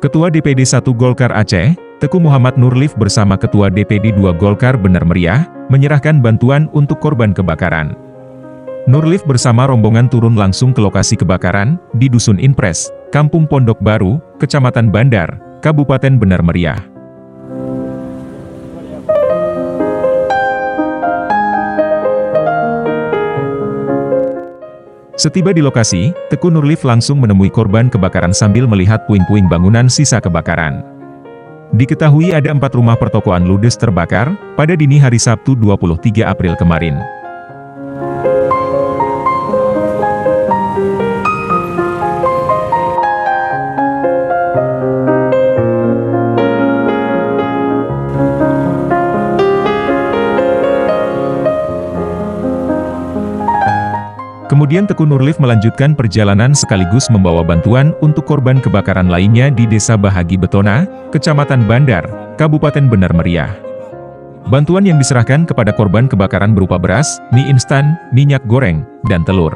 Ketua DPD 1 Golkar Aceh, Teguh Muhammad Nurlif bersama Ketua DPD 2 Golkar Benar Meriah, menyerahkan bantuan untuk korban kebakaran. Nurlif bersama rombongan turun langsung ke lokasi kebakaran, di Dusun Inpres, Kampung Pondok Baru, Kecamatan Bandar, Kabupaten Benar Meriah. Setiba di lokasi, Teguh Nurlif langsung menemui korban kebakaran sambil melihat puing-puing bangunan sisa kebakaran. Diketahui ada 4 rumah pertokoan ludes terbakar, pada dini hari Sabtu 23 April kemarin. Kemudian Teguh Nurlif melanjutkan perjalanan sekaligus membawa bantuan untuk korban kebakaran lainnya di Desa Bahagi Betona, Kecamatan Bandar, Kabupaten Benar Meriah. Bantuan yang diserahkan kepada korban kebakaran berupa beras, mie instan, minyak goreng, dan telur.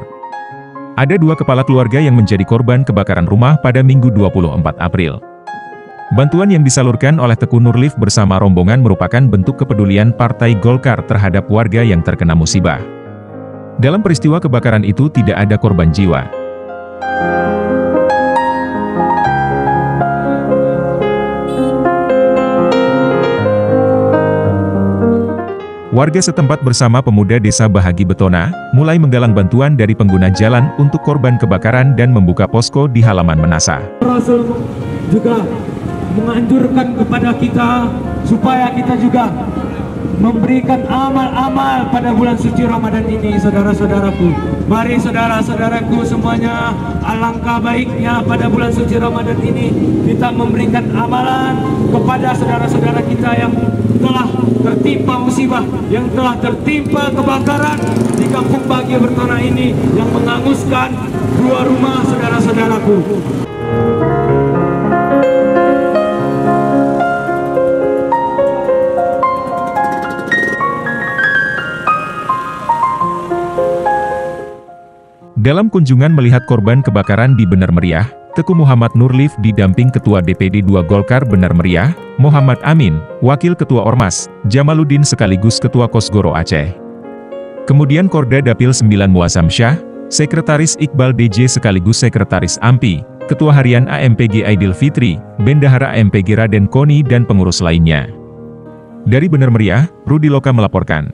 Ada 2 kepala keluarga yang menjadi korban kebakaran rumah pada Minggu 24 April. Bantuan yang disalurkan oleh Teguh Nurlif bersama rombongan merupakan bentuk kepedulian Partai Golkar terhadap warga yang terkena musibah. Dalam peristiwa kebakaran itu tidak ada korban jiwa. Warga setempat bersama pemuda Desa Bahagi Betona, mulai menggalang bantuan dari pengguna jalan untuk korban kebakaran dan membuka posko di halaman Menasa. Rasul juga menganjurkan kepada kita supaya kita juga memberikan amal-amal pada bulan suci Ramadan ini, saudara-saudaraku. Mari saudara-saudaraku semuanya, alangkah baiknya pada bulan suci Ramadan ini kita memberikan amalan kepada saudara-saudara kita yang telah tertimpa musibah, yang telah tertimpa kebakaran di Kampung Bahagi Betona ini yang menghanguskan 2 rumah saudara-saudaraku. Dalam kunjungan melihat korban kebakaran di Benar Meriah, Teguh Muhammad Nurlif didamping Ketua DPD 2 Golkar Benar Meriah, Muhammad Amin, Wakil Ketua Ormas, Jamaluddin sekaligus Ketua Kosgoro Aceh. Kemudian Korda Dapil 9 Muazzam Syah, Sekretaris Iqbal DJ sekaligus Sekretaris AMPI, Ketua Harian AMPG Aidil Fitri, Bendahara AMPG Raden Koni dan pengurus lainnya. Dari Benar Meriah, Rudi Loka melaporkan.